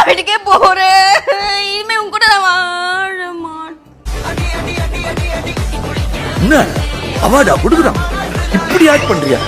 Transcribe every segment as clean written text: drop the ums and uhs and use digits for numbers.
வீட்டுக்கே போறேன். இனிமே உன் கூட நான் வாழ மாட்டேன். என்ன அவார்டா கொடுக்குறான், இப்படி ஆக்ட் பண்றியா?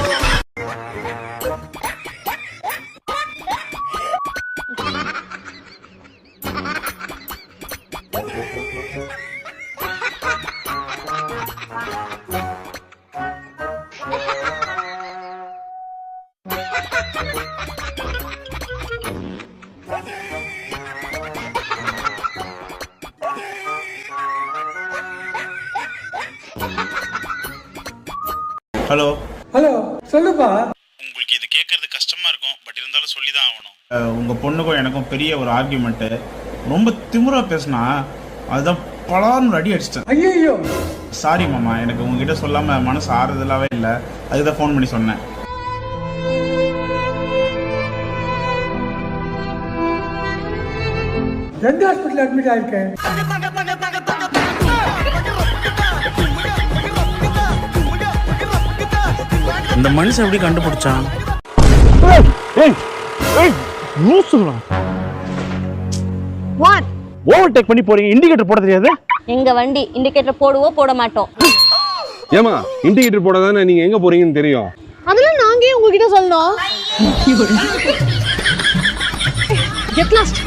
ஹலோ ஹலோ, சொல்லுப்பா. உங்களுக்கு இது கேட்கறது கஷ்டமா இருக்கும், பட் இருந்தாலும் சொல்லி தான் ஆகணும். உங்க பொண்ணுக்கும் எனக்கும் பெரிய ஒரு ஆர்கியூமெண்ட். ரொம்ப திமிரா பேசினா அதுதான் பலான்னு அடி அடிச்சிட்டேன். ஐயோ, சாரி மாமா, எனக்கு உங்ககிட்ட சொல்லாம மனசு ஆறுதலாவே இல்லை, அதுதான் ஃபோன் பண்ணி சொன்னேன். எந்த ஹாஸ்பிட்டல் அட்மிட் ஆயிருக்கேன்? இந்த மனுஷன் எப்படி கண்டுபிடிச்சான்? ஓவர்டேக் பண்ணி போறீங்க, இண்டிகேட்டர் போட தெரியாது? எங்க வண்டி இண்டிகேட்டர் போடுவோம் போட மாட்டோம். ஏமா இண்டிகேட்டர் போட தானே நீங்க எங்க போறீங்கன்னு தெரியும். அதெல்லாம் நாங்க ஏன் உங்ககிட்ட சொல்லணும்? Get lost.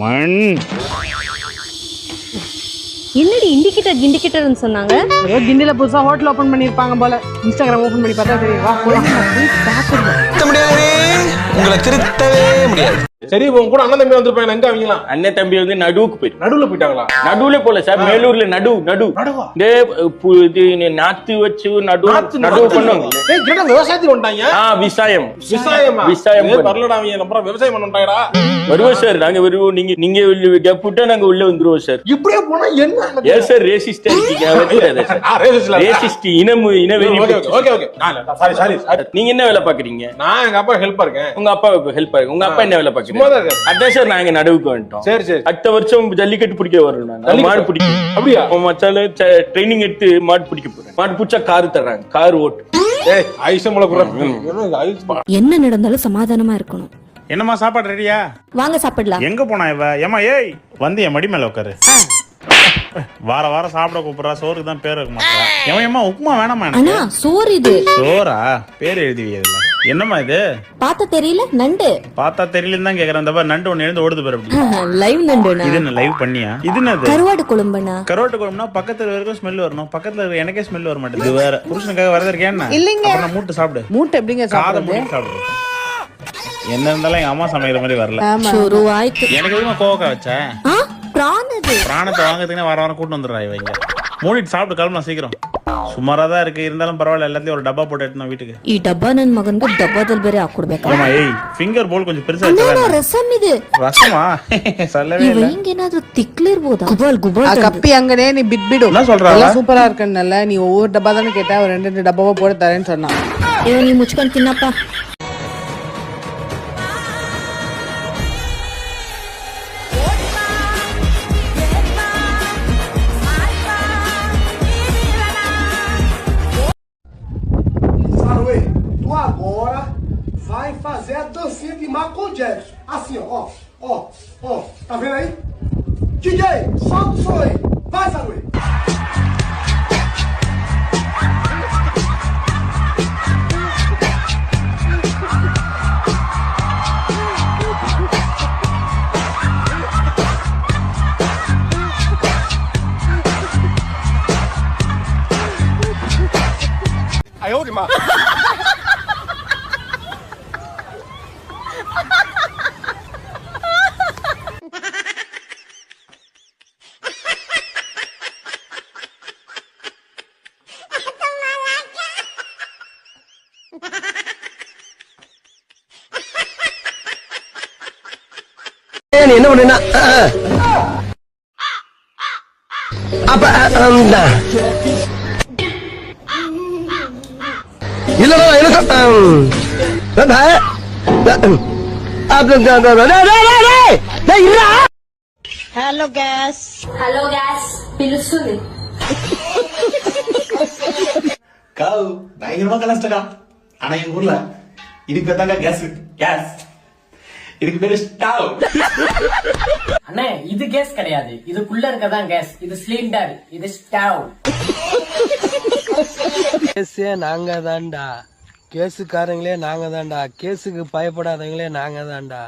மண் என்னடி இண்டிகேட்டர்னு சொன்னாங்க? ஏதோ கிண்டில புதுசா ஹோட்டல் ஓபன் பண்ணிருப்பாங்க போல. இன்ஸ்டாகிராம் ஓபன் பண்ணி பார்த்தா தெரியும். வா போலாம். உங்களை திருத்தவே முடியாது. சரி, உங்க கூட அண்ணன் தம்பி வந்திருப்பாங்க, எங்க அவங்களா? அண்ணன் தம்பி வந்து நடுவுக்கு போயிரு. நடுவுல போயிட்டாங்களா? நடுவுல போல சார், மேலூர்ல நாத்து வச்சு நடுவு பண்ணுவாங்க. விவசாயத்துக்கு வந்துட்டாங்க. விவசாயம் வரலடா, அவங்க அப்புறம் விவசாயம் பண்ணிட்டாங்கடா. வருவோம் சார், நாங்க வருவோம். நீங்க கப்புட்டா நாங்க உள்ள வந்துருவோம் சார். இப்படியே போனா என்ன? ஏன் சார் ரேசிஸ்டா இருக்கீங்க? ரேசிஸ்ட் இனவெறி. நீங்க என்ன வேலை பாக்குறீங்க? நான் எங்க அப்பா ஹெல்ப்பா இருக்கேன். உங்க அப்பாவுக்கு ஹெல்ப் பாருங்க. உங்க அப்பா என்ன வேலை பாக்குறீங்க? அதான் சார் நாங்க நடுவுக்கு வந்துட்டோம். சரி சரி. அடுத்த வருஷம் ஜல்லிக்கட்டு பிடிக்க வரும். மாடு பிடிக்கும். அப்படியா? மச்சால ட்ரைனிங் எடுத்து மாடு பிடிக்க போறேன். மாடு பிடிச்சா கார் தர்றாங்க, கார் ஓட்டு. என்ன நடந்தாலும் சமாதானமா இருக்கணும். என்னம்மா சாப்பாடு ரெடியா? வாங்க சாப்பிடலாம். எங்க போனா இவ? ஏமா ஏய் வந்து என் மடி மேல உட்காரு. வாரம் சாப்பிட கூப்பிடுறா, சோறுக்கு தான் பேர் வைக்க மாட்டா. ஏமா உப்புமா வேணாமா? அண்ணா சோறு இது. சோறா? பேர் எழுதி வையதுல. என்னம்மா இது? பார்த்தா தெரியல, நண்டு. பார்த்தா தெரியலன்னு தான் கேக்குறேன். அந்த நண்டு ஒண்ணு எழுந்து ஓடுது பாரு. அப்படி லைவ் நண்டுனா? இது என்ன லைவ் பண்ணியா? இது என்னது? கருவாடு குழம்புனா? கருவாட்டு குழம்புனா பக்கத்துல வரைக்கும் ஸ்மெல் வரணும். பக்கத்துல இருக்க எனக்கே ஸ்மெல் வர மாட்டேங்குது. இது வேற புருஷனுக்காக வரது இருக்கேன். இல்லைங்க, மூட்டை சாப்பிடு. மூட்டை எப்படிங்க சாப்பிடுறது? சாப்பிடு. என்ன இருந்தாலும் எங்க அம்மா சமைக்கிற மாதிரி வரல. எனக்கு எதுவுமா கோவக்கா வச்சேன். பிராணத்தை வாங்குறதுக்குன்னா வாரம் கூட்டு வந்துடுறா இவங்க. மூடிட்டு சாப்பிட்டு கிளம்பலாம் சீக்கிரம். சுமாராதான் இருக்கு, இருந்தாலும் பரவாயில்ல. எல்லாத்தையும் ஒரு டப்பா போட்டு எடுத்து வீட்டுக்கு. ಈ ಡಬ್ಬ ನನ್ ಮಗನ್ಗೆ ಡಬ್ಬದಲ್ಲಿ ಬೇರೆ ಹಾಕೊಡ್ಬೇಕಾ? ಏಯ್ ಫಿಂಗರ್ ಬೋಲ್ கொஞ்சம் பெருசா ಇರ್ತದೆ. ರಸಮ್ ಇದೆ. ರಸಮಾ? சொல்லவே இல்ல. ಹಿಂಗೇನಾದ್ರೂ ತಿಕ್ಲಿರಬಹುದಾ? ಗುಬಲ್ ಆ ಕಪ್ಪಿ ಅಂಗನೇ ನೀ ಬಿಟ್ಬಿಡು. என்ன சொல்றா? ಎಲ್ಲ ಸೂಪರ್ ಆರ್ಕನ್ನಲ್ಲ. ನೀ ಒவ்வொரு ಡಬ್ಬಾ தான கேட்டா, அவர் 2 ಡಬ್ಬಾவா போட்டு தரேன்னு சொன்னா. ನೀ ಮುಚ್ಕೊಂಡು ತಿನ್ನಪ್ಪ. Agora vai fazer a dancinha de Michael Jackson. Assim, ó. Tá vendo aí? DJ, solta o som aí. Vai, Saruê. Aí, ô, Guimar. நீ என்ன பண்ணா அப்ப இல்லடா எனக்கு హలో గ్యాస్ పిలుస్తుంది. காவு பயங்கரமா கலஸ்டடா. ஆனா எங்க ஊர்ல இதுக்கு தாங்க கேஸ். இதுக்கு பேரு ஸ்டவ். அண்ணே இது கேஸ் கிடையாது, இதுக்குள்ள இருக்கதான் கேஸ். இது சிலிண்டர், இது ஸ்டவ். கேஸே நாங்க தான்டா, கேஸுக்காரங்களே நாங்க தான்டா, கேஸுக்கு பயப்படாதவங்களே நாங்க தான்டா.